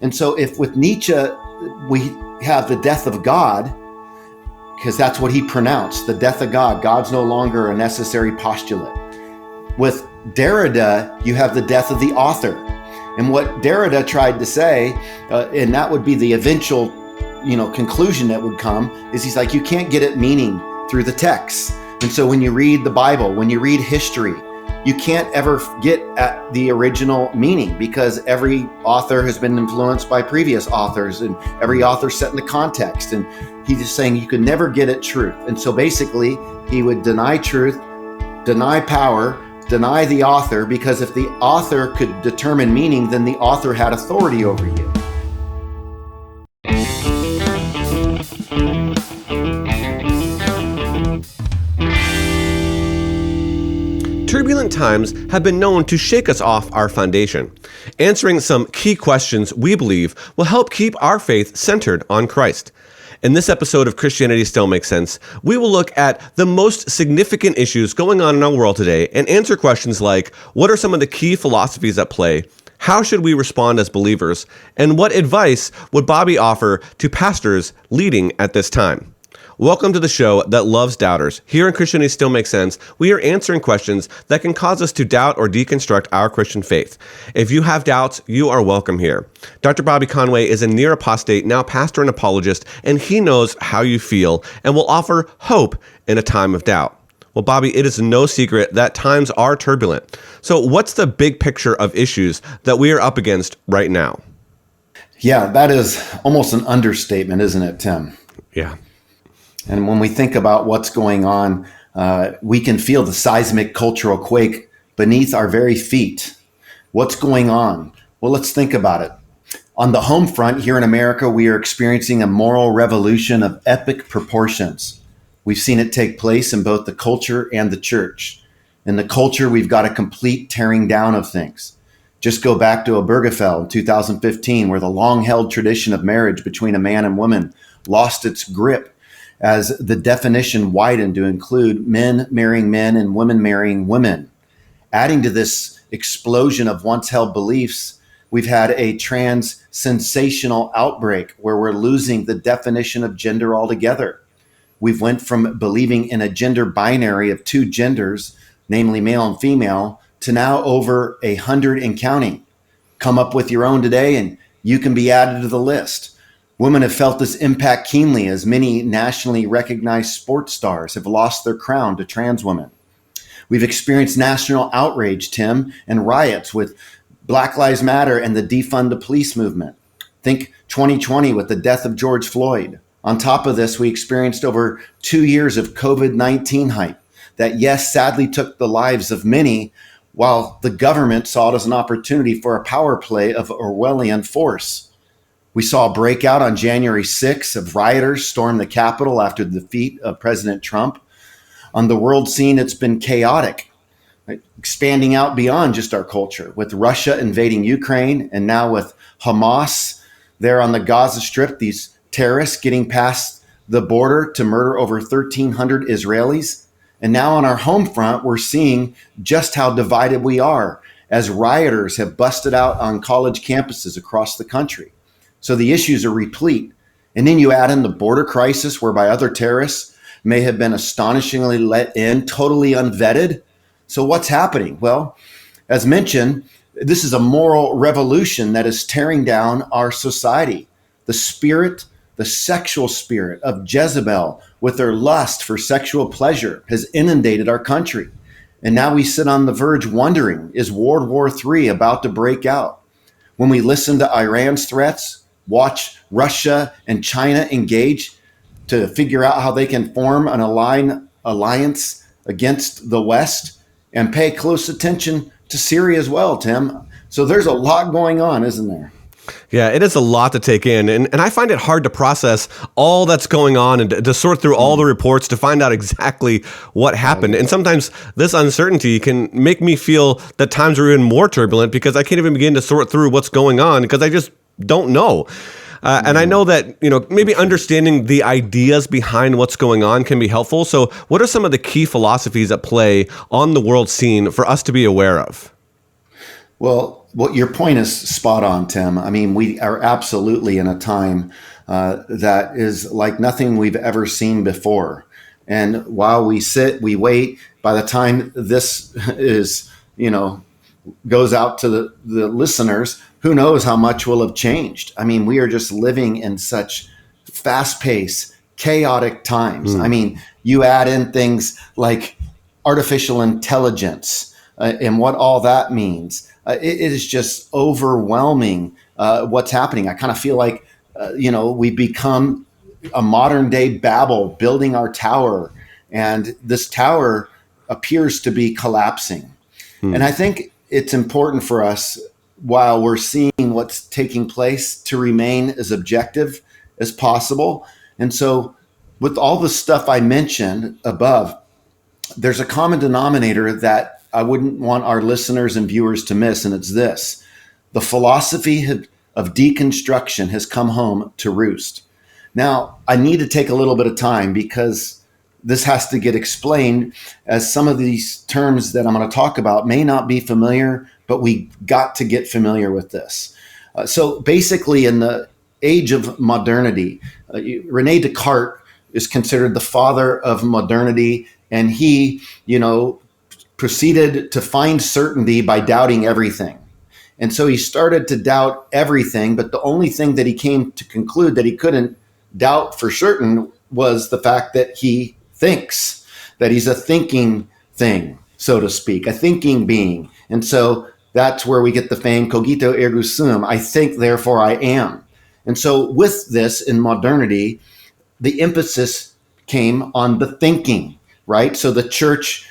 And so if with Nietzsche, we have the death of God, because that's what he pronounced, the death of God. God's no longer a necessary postulate. With Derrida, you have the death of the author. And what Derrida tried to say, and that would be the eventual, conclusion that would come, is he's like, you can't get at meaning through the text. And so when you read the Bible, when you read history, you can't ever get at the original meaning, because every author has been influenced by previous authors, and every author set in the context. And he's just saying you could never get at truth. And so basically, he would deny truth, deny power, deny the author, because if the author could determine meaning, then the author had authority over you. Turbulent times have been known to shake us off our foundation. Answering some key questions we believe will help keep our faith centered on Christ. In this episode of Christianity Still Makes Sense, we will look at the most significant issues going on in our world today and answer questions like, what are some of the key philosophies at play? How should we respond as believers? And what advice would Bobby offer to pastors leading at this time? Welcome to the show that loves doubters. Here in Christianity Still Makes Sense, we are answering questions that can cause us to doubt or deconstruct our Christian faith. If you have doubts, you are welcome here. Dr. Bobby Conway is a near apostate, now pastor and apologist, and he knows how you feel and will offer hope in a time of doubt. Well, Bobby, it is no secret that times are turbulent. So what's the big picture of issues that we are up against right now? Yeah, that is almost an understatement, isn't it, Tim? Yeah. And when we think about what's going on, we can feel the seismic cultural quake beneath our very feet. What's going on? Well, let's think about it. On the home front here in America, we are experiencing a moral revolution of epic proportions. We've seen it take place in both the culture and the church. In the culture, we've got a complete tearing down of things. Just go back to Obergefell in 2015, where the long-held tradition of marriage between a man and woman lost its grip, as the definition widened to include men marrying men and women marrying women. Adding to this explosion of once held beliefs, we've had a trans-sensational outbreak where we're losing the definition of gender altogether. We've went from believing in a gender binary of two genders, namely male and female, to now over 100 and counting. Come up with your own today and you can be added to the list. Women have felt this impact keenly as many nationally recognized sports stars have lost their crown to trans women. We've experienced national outrage, Tim, and riots with Black Lives Matter and the defund the police movement. Think 2020 with the death of George Floyd. On top of this, we experienced over 2 years of COVID-19 hype that, yes, sadly took the lives of many, while the government saw it as an opportunity for a power play of Orwellian force. We saw a breakout on January 6th of rioters storm the Capitol after the defeat of President Trump. On the world scene, it's been chaotic, right? Expanding out beyond just our culture, with Russia invading Ukraine, and now with Hamas there on the Gaza Strip, these terrorists getting past the border to murder over 1,300 Israelis. And now on our home front, we're seeing just how divided we are as rioters have busted out on college campuses across the country. So the issues are replete. And then you add in the border crisis, whereby other terrorists may have been astonishingly let in, totally unvetted. So what's happening? Well, as mentioned, this is a moral revolution that is tearing down our society. The sexual spirit of Jezebel, with their lust for sexual pleasure, has inundated our country. And now we sit on the verge wondering, is World War III about to break out? When we listen to Iran's threats, watch Russia and China engage to figure out how they can form an alliance against the West, and pay close attention to Syria as well, Tim. So there's a lot going on, isn't there? Yeah, it is a lot to take in. And I find it hard to process all that's going on and to sort through all the reports to find out exactly what happened. And sometimes this uncertainty can make me feel that times are even more turbulent because I can't even begin to sort through what's going on because I just don't know. And I know that, maybe understanding the ideas behind what's going on can be helpful. So what are some of the key philosophies at play on the world scene for us to be aware of? Well, Well, your point is spot on, Tim. I mean, we are absolutely in a time that is like nothing we've ever seen before. And while we sit, we wait. By the time this is, goes out to the listeners, who knows how much will have changed? I mean, we are just living in such fast-paced, chaotic times. I mean, you add in things like artificial intelligence and what all that means. It is just overwhelming what's happening. I kind of feel like, we've become a modern day Babel building our tower, and this tower appears to be collapsing. And I think it's important for us, while we're seeing what's taking place, to remain as objective as possible. And so, with all the stuff I mentioned above, there's a common denominator that I wouldn't want our listeners and viewers to miss, and it's this: the philosophy of deconstruction has come home to roost. Now, I need to take a little bit of time because this has to get explained, as some of these terms that I'm going to talk about may not be familiar, but we got to get familiar with this. So basically, in the age of modernity, Rene Descartes is considered the father of modernity, and he, proceeded to find certainty by doubting everything. And so he started to doubt everything, but the only thing that he came to conclude that he couldn't doubt for certain was the fact that he thinks, that he's a thinking thing, so to speak, a thinking being. And so that's where we get the fame, cogito ergo sum, I think, therefore I am. And so with this, in modernity, the emphasis came on the thinking, right? So the church,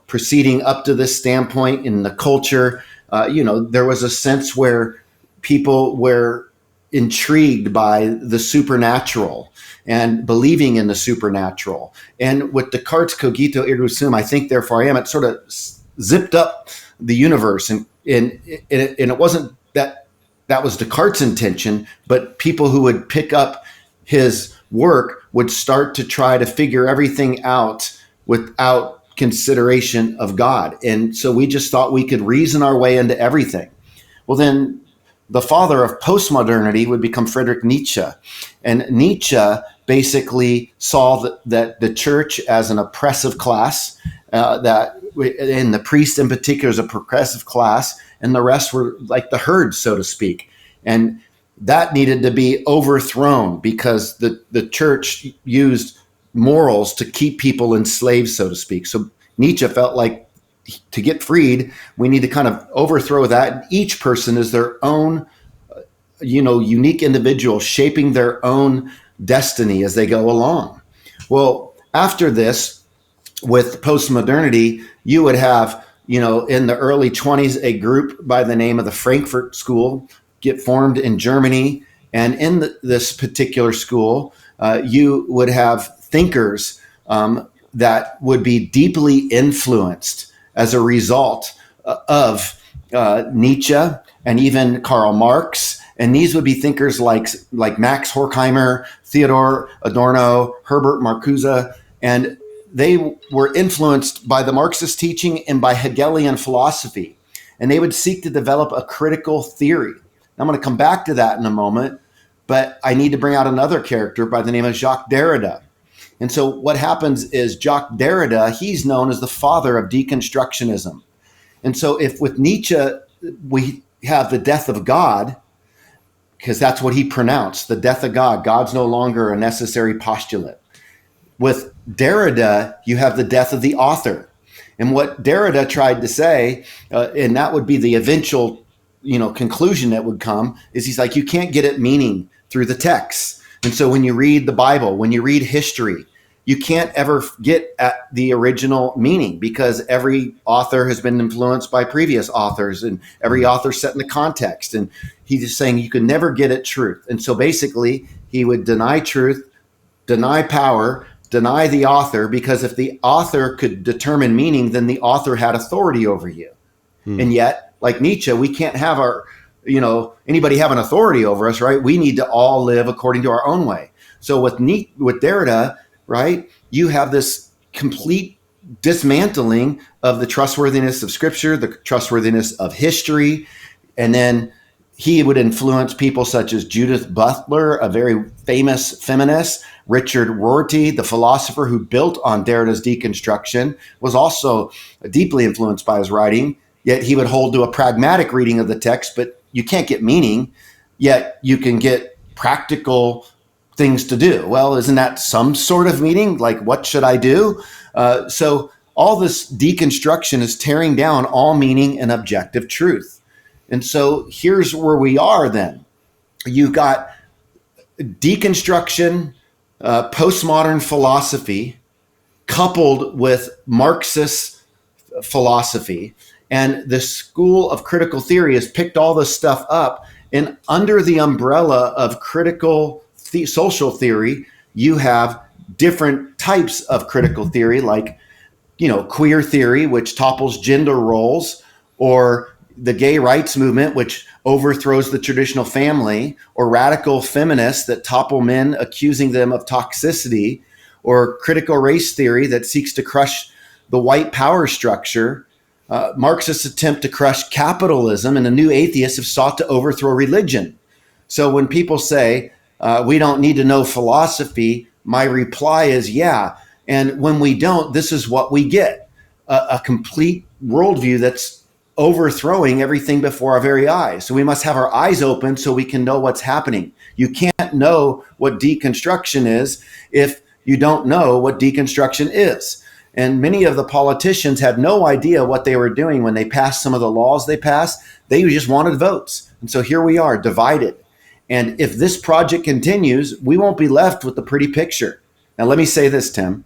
proceeding up to this standpoint in the culture, there was a sense where people were intrigued by the supernatural and believing in the supernatural. And with Descartes' cogito ergo sum, I think, therefore I am, it sort of zipped up the universe. And it wasn't that was Descartes' intention, but people who would pick up his work would start to try to figure everything out without consideration of God. And so we just thought we could reason our way into everything. Well, then the father of postmodernity would become Friedrich Nietzsche. And Nietzsche basically saw that the church as an oppressive class, and the priest in particular is a progressive class, and the rest were like the herd, so to speak. And that needed to be overthrown because the church used morals to keep people enslaved, so to speak. So Nietzsche felt like, to get freed, we need to kind of overthrow that. And each person is their own, unique individual, shaping their own destiny as they go along. Well, after this, with postmodernity, you would have, in the early 20s, a group by the name of the Frankfurt School get formed in Germany. And in this particular school, you would have thinkers that would be deeply influenced as a result of Nietzsche and even Karl Marx. And these would be thinkers like Max Horkheimer, Theodor Adorno, Herbert Marcuse. And they were influenced by the Marxist teaching and by Hegelian philosophy. And they would seek to develop a critical theory. I'm going to come back to that in a moment, but I need to bring out another character by the name of Jacques Derrida. And so what happens is Jacques Derrida, he's known as the father of deconstructionism. And so if with Nietzsche, we have the death of God, because that's what he pronounced, the death of God. God's no longer a necessary postulate. With Derrida, you have the death of the author. And what Derrida tried to say, and that would be the eventual conclusion that would come, is he's like, you can't get at meaning through the text. And so when you read the Bible, when you read history, you can't ever get at the original meaning because every author has been influenced by previous authors and every author set in the context. And he's just saying you can never get at truth. And so basically he would deny truth, deny power, deny the author, because if the author could determine meaning, then the author had authority over you. And yet, like Nietzsche, we can't have anybody have an authority over us, right? We need to all live according to our own way. So with Derrida, right, you have this complete dismantling of the trustworthiness of Scripture, the trustworthiness of history, and then he would influence people such as Judith Butler, a very famous feminist. Richard Rorty, the philosopher who built on Derrida's deconstruction, was also deeply influenced by his writing, yet he would hold to a pragmatic reading of the text, but you can't get meaning, yet you can get practical things to do. Well, isn't that some sort of meaning? Like, what should I do? So all this deconstruction is tearing down all meaning and objective truth. And so here's where we are then. You've got deconstruction, postmodern philosophy, coupled with Marxist philosophy. And the school of critical theory has picked all this stuff up. And under the umbrella of critical social theory, you have different types of critical theory, like, queer theory, which topples gender roles, or the gay rights movement, which overthrows the traditional family, or radical feminists that topple men, accusing them of toxicity, or critical race theory that seeks to crush the white power structure. Marxists attempt to crush capitalism, and the new atheists have sought to overthrow religion. So when people say, we don't need to know philosophy, my reply is, yeah. And when we don't, this is what we get, a complete worldview that's overthrowing everything before our very eyes. So we must have our eyes open so we can know what's happening. You can't know what deconstruction is if you don't know what deconstruction is. And many of the politicians had no idea what they were doing when they passed some of the laws they passed. They just wanted votes. And so here we are, divided. And if this project continues, we won't be left with the pretty picture. Now, let me say this, Tim.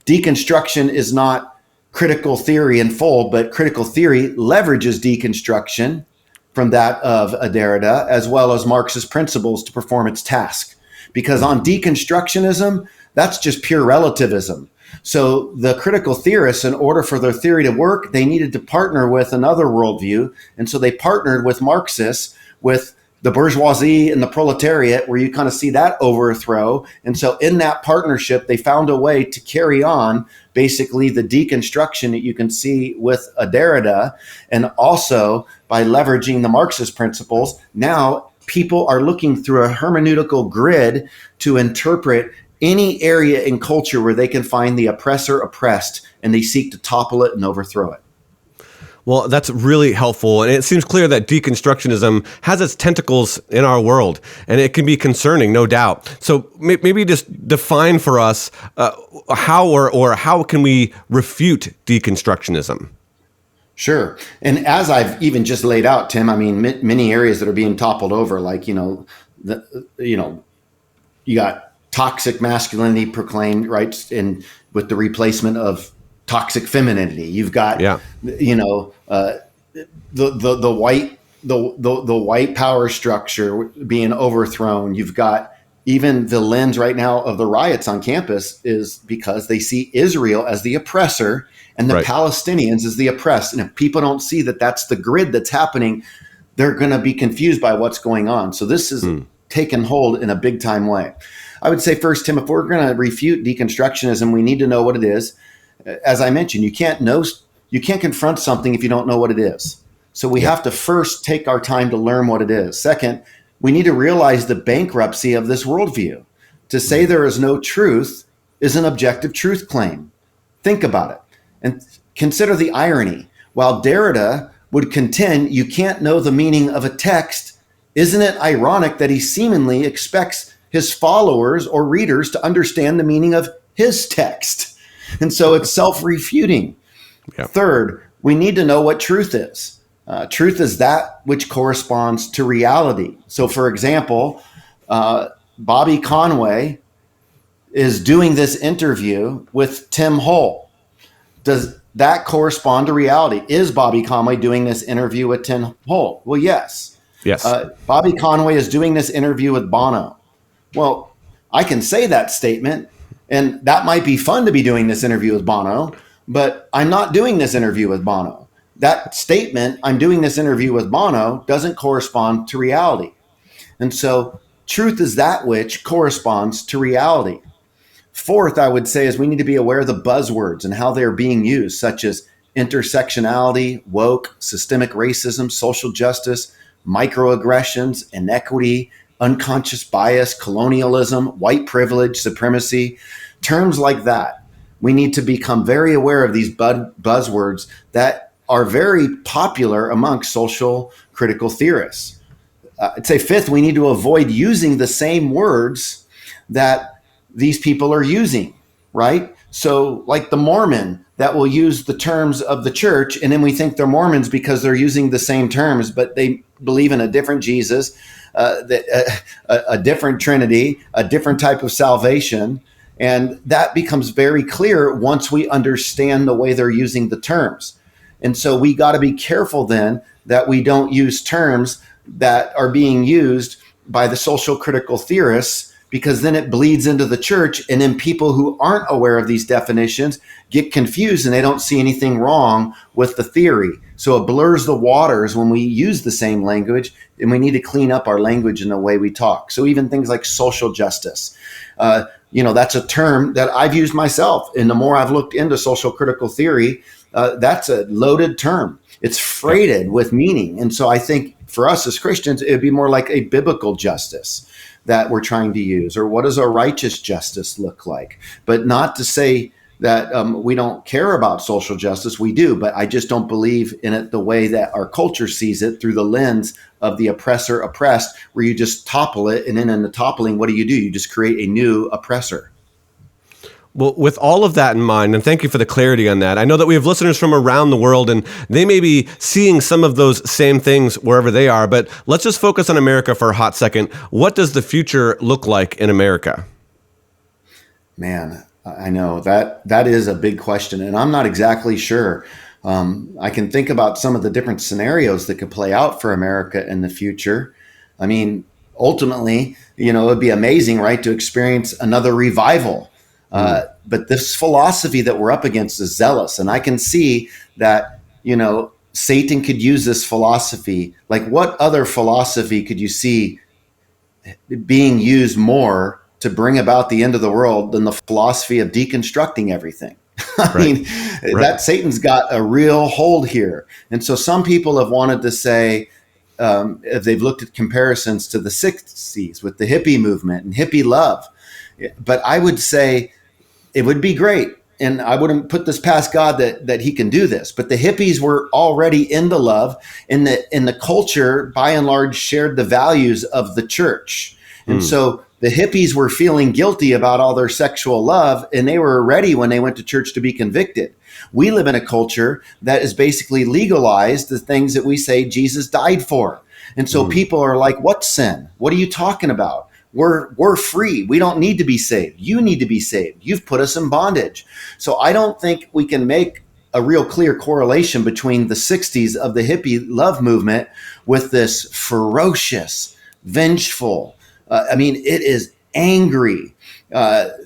Deconstruction is not critical theory in full, but critical theory leverages deconstruction from that of Derrida, as well as Marxist principles to perform its task. Because on deconstructionism, that's just pure relativism. So the critical theorists, in order for their theory to work, they needed to partner with another worldview. And so they partnered with Marxists, with the bourgeoisie and the proletariat, where you kind of see that overthrow. And so in that partnership, they found a way to carry on basically the deconstruction that you can see with Derrida, and also by leveraging the Marxist principles. Now people are looking through a hermeneutical grid to interpret any area in culture where they can find the oppressor oppressed, and they seek to topple it and overthrow it. Well, that's really helpful. And it seems clear that deconstructionism has its tentacles in our world, and it can be concerning, no doubt. So maybe just define for us how can we refute deconstructionism? Sure. And as I've even just laid out, Tim, I mean, many areas that are being toppled over, like, you got toxic masculinity proclaimed, right? And with the replacement of toxic femininity, you've got, the white power structure being overthrown. You've got even the lens right now of the riots on campus is because they see Israel as the oppressor and the Palestinians as the oppressed. And if people don't see that that's the grid that's happening, they're going to be confused by what's going on. So this is taken hold in a big time way. I would say first, Tim, if we're going to refute deconstructionism, we need to know what it is. As I mentioned, you can't confront something if you don't know what it is. So we have to first take our time to learn what it is. Second, we need to realize the bankruptcy of this worldview. To say there is no truth is an objective truth claim. Think about it and consider the irony. While Derrida would contend you can't know the meaning of a text, isn't it ironic that he seemingly expects his followers or readers to understand the meaning of his text? And so it's self-refuting. Yeah. Third, we need to know what truth is. Truth is that which corresponds to reality. So, for example, Bobby Conway is doing this interview with Tim Hull. Does that correspond to reality? Is Bobby Conway doing this interview with Tim Hull? Well, yes. Yes. Bobby Conway is doing this interview with Bono. Well, I can say that statement, and that might be fun to be doing this interview with Bono, but I'm not doing this interview with Bono. That statement, I'm doing this interview with Bono, doesn't correspond to reality. And so truth is that which corresponds to reality. Fourth, I would say, is we need to be aware of the buzzwords and how they're being used, such as intersectionality, woke, systemic racism, social justice, microaggressions, inequity, unconscious bias, colonialism, white privilege, supremacy, terms like that. We need to become very aware of these buzzwords that are very popular amongst social critical theorists. I'd say fifth, we need to avoid using the same words that these people are using, right? So, like the Mormon that will use the terms of the church, and then we think they're Mormons because they're using the same terms, but they believe in a different Jesus, a different Trinity, a different type of salvation. And that becomes very clear once we understand the way they're using the terms. And so we got to be careful then that we don't use terms that are being used by the social critical theorists, because then it bleeds into the church, and then people who aren't aware of these definitions get confused and they don't see anything wrong with the theory. So it blurs the waters when we use the same language, and we need to clean up our language in the way we talk. So even things like social justice, that's a term that I've used myself. And the more I've looked into social critical theory, that's a loaded term. It's freighted with meaning. And so I think for us as Christians, it would be more like a biblical justice that we're trying to use, or what does a righteous justice look like? But not to say that we don't care about social justice. We do, but I just don't believe in it the way that our culture sees it, through the lens of the oppressor oppressed, where you just topple it. And then in the toppling, what do? You just create a new oppressor. Well, with all of that in mind, and thank you for the clarity on that, I know that we have listeners from around the world, and they may be seeing some of those same things wherever they are, but let's just focus on America for a hot second. What does the future look like in America? Man, I know that is a big question, and I'm not exactly sure. I can think about some of the different scenarios that could play out for America in the future. I mean, ultimately, it would be amazing, right, to experience another revival. But this philosophy that we're up against is zealous. And I can see that, Satan could use this philosophy. Like, what other philosophy could you see being used more to bring about the end of the world than the philosophy of deconstructing everything? I mean, that Satan's got a real hold here. And so some people have wanted to say, if they've looked at comparisons to the 60s with the hippie movement and hippie love. But I would say, it would be great, and I wouldn't put this past God that he can do this. But the hippies were already into love, and the culture, by and large, shared the values of the church. And so the hippies were feeling guilty about all their sexual love, and they were ready when they went to church to be convicted. We live in a culture that is basically legalized the things that we say Jesus died for. And so people are like, what sin? What are you talking about? We're free. We don't need to be saved. You need to be saved. You've put us in bondage. So I don't think we can make a real clear correlation between the 60s of the hippie love movement with this ferocious, vengeful, it is angry,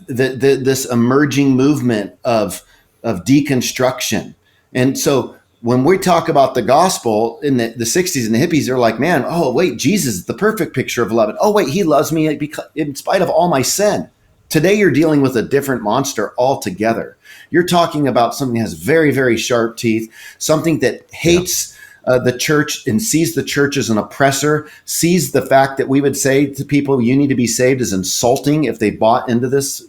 this emerging movement of deconstruction. And so when we talk about the gospel in the 60s and the hippies, they're like, man, oh, wait, Jesus is the perfect picture of love. And, oh, wait, he loves me in spite of all my sin. Today, you're dealing with a different monster altogether. You're talking about something that has very, very sharp teeth, something that hates the church and sees the church as an oppressor, sees the fact that we would say to people, you need to be saved, as insulting if they bought into this.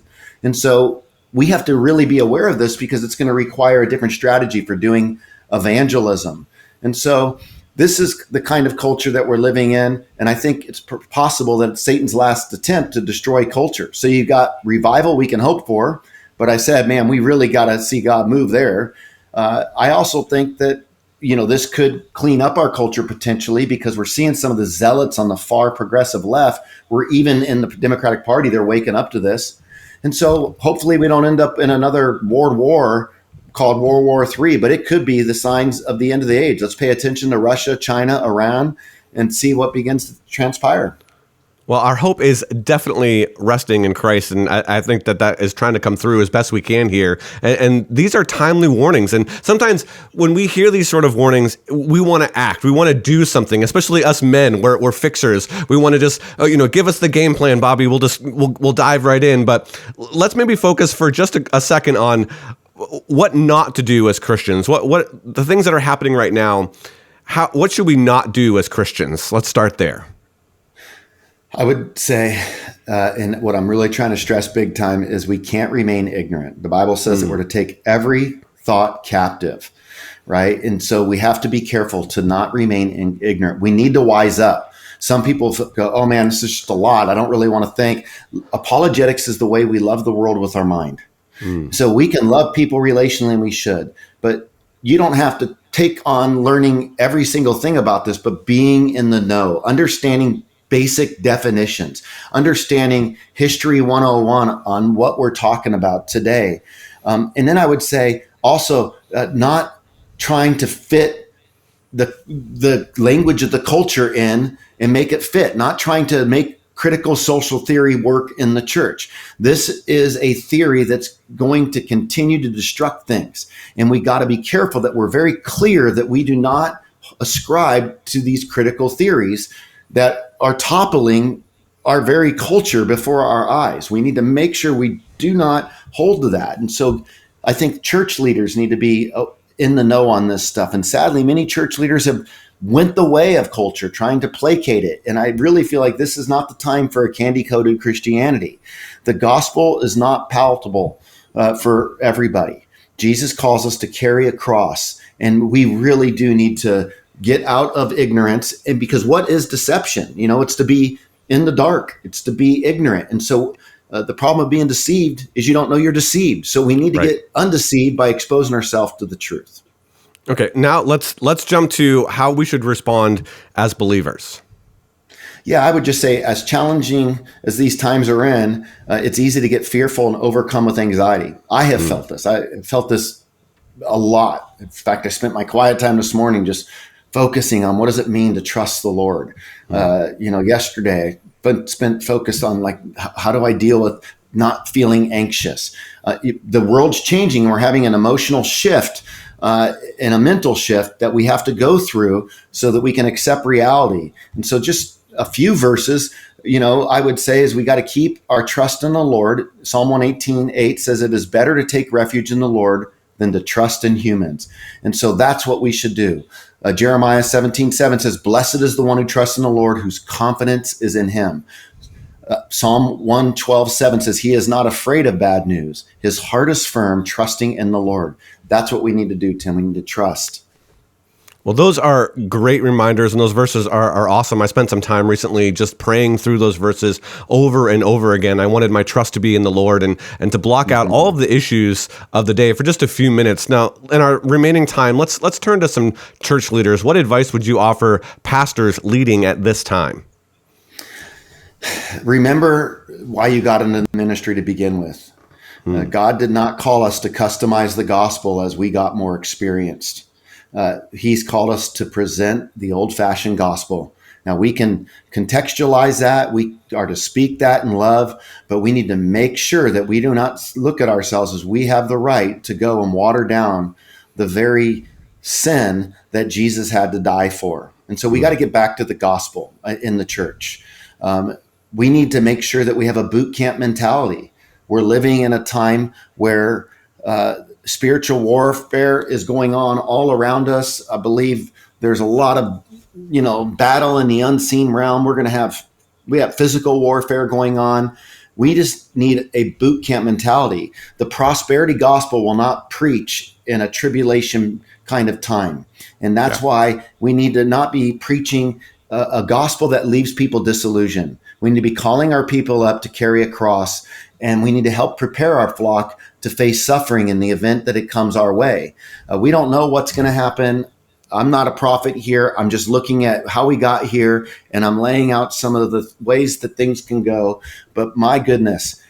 And so we have to really be aware of this, because it's going to require a different strategy for doing evangelism. And so this is the kind of culture that we're living in. And I think it's possible that it's Satan's last attempt to destroy culture. So you've got revival we can hope for. But I said, man, we really got to see God move there. I also think that, this could clean up our culture potentially, because we're seeing some of the zealots on the far progressive left, where even in the Democratic Party, they're waking up to this. And so hopefully we don't end up in another world war called World War III, but it could be the signs of the end of the age. Let's pay attention to Russia, China, Iran, and see what begins to transpire. Well, our hope is definitely resting in Christ, and I think that is trying to come through as best we can here. And these are timely warnings. And sometimes when we hear these sort of warnings, we want to act. We want to do something, especially us men. We're fixers. We want to just, give us the game plan, Bobby. We'll dive right in. But let's maybe focus for just a second on what not to do as Christians. What the things that are happening right now. What should we not do as Christians? Let's start there. I would say, and what I'm really trying to stress big time is we can't remain ignorant. The Bible says that we're to take every thought captive, right? And so we have to be careful to not remain ignorant. We need to wise up. Some people go, oh man, this is just a lot. I don't really want to think. Apologetics is the way we love the world with our mind. So we can love people relationally, and we should, but you don't have to take on learning every single thing about this, but being in the know, understanding basic definitions, understanding history 101 on what we're talking about today. And then I would say also not trying to fit the language of the culture in and make it fit, not trying to make critical social theory work in the church. This is a theory that's going to continue to destruct things. And we got to be careful that we're very clear that we do not ascribe to these critical theories that are toppling our very culture before our eyes. We need to make sure we do not hold to that. And so I think church leaders need to be in the know on this stuff. And sadly, many church leaders have went the way of culture, trying to placate it. And I really feel like this is not the time for a candy-coated Christianity. The gospel is not palatable for everybody. Jesus calls us to carry a cross, and we really do need to get out of ignorance. And because what is deception? It's to be in the dark. It's to be ignorant. And so the problem of being deceived is you don't know you're deceived. So we need to get undeceived by exposing ourselves to the truth. Okay, now let's jump to how we should respond as believers. Yeah, I would just say, as challenging as these times are in, it's easy to get fearful and overcome with anxiety. I have felt this. I felt this a lot. In fact, I spent my quiet time this morning just focusing on what does it mean to trust the Lord. Yesterday, but spent focused on how do I deal with not feeling anxious. The world's changing, and we're having an emotional shift and a mental shift that we have to go through so that we can accept reality. And so just a few verses, I would say is we got to keep our trust in the Lord. Psalm 118:8 says it is better to take refuge in the Lord than to trust in humans. And so that's what we should do. Jeremiah 17:7 says, blessed is the one who trusts in the Lord, whose confidence is in him. Psalm 112:7 says, he is not afraid of bad news. His heart is firm, trusting in the Lord. That's what we need to do, Tim. We need to trust. Well, those are great reminders, and those verses are awesome. I spent some time recently just praying through those verses over and over again. I wanted my trust to be in the Lord and to block out all of the issues of the day for just a few minutes. Now, in our remaining time, let's turn to some church leaders. What advice would you offer pastors leading at this time? Remember why you got into the ministry to begin with. God did not call us to customize the gospel as we got more experienced. He's called us to present the old-fashioned gospel. Now, we can contextualize that. We are to speak that in love, but we need to make sure that we do not look at ourselves as we have the right to go and water down the very sin that Jesus had to die for. And so we got to get back to the gospel in the church. We need to make sure that we have a boot camp mentality. We're living in a time where spiritual warfare is going on all around us. I believe there's a lot of, battle in the unseen realm. We have physical warfare going on. We just need a boot camp mentality. The prosperity gospel will not preach in a tribulation kind of time. And that's why we need to not be preaching a gospel that leaves people disillusioned. We need to be calling our people up to carry a cross, and we need to help prepare our flock to face suffering in the event that it comes our way. We don't know what's going to happen. I'm not a prophet here. I'm just looking at how we got here, and I'm laying out some of the ways that things can go. But my goodness,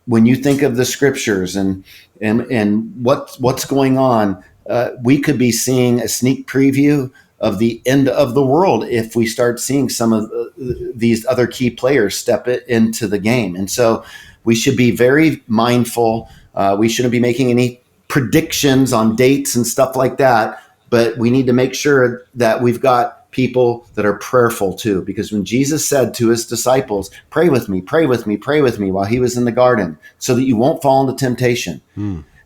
when you think of the scriptures and what's going on, we could be seeing a sneak preview of the end of the world if we start seeing some of these other key players step into the game. And so we should be very mindful. We shouldn't be making any predictions on dates and stuff like that, but we need to make sure that we've got people that are prayerful too, because when Jesus said to his disciples, pray with me, pray with me, pray with me, while he was in the garden so that you won't fall into temptation.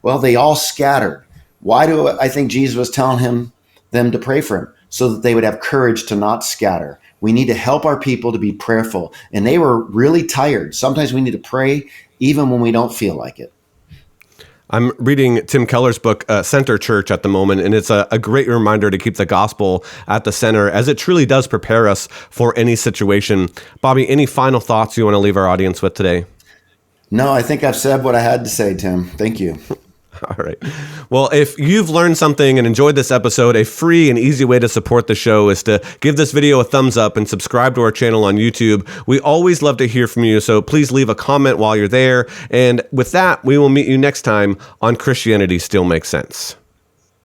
Well, they all scattered. Why do I think Jesus was telling them to pray for him? So that they would have courage to not scatter. We need to help our people to be prayerful. And they were really tired. Sometimes we need to pray even when we don't feel like it. I'm reading Tim Keller's book, Center Church, at the moment, and it's a great reminder to keep the gospel at the center, as it truly does prepare us for any situation. Bobby, any final thoughts you want to leave our audience with today? No, I think I've said what I had to say, Tim. Thank you. All right. Well, if you've learned something and enjoyed this episode, a free and easy way to support the show is to give this video a thumbs up and subscribe to our channel on YouTube. We always love to hear from you, so please leave a comment while you're there. And with that, we will meet you next time on Christianity Still Makes Sense.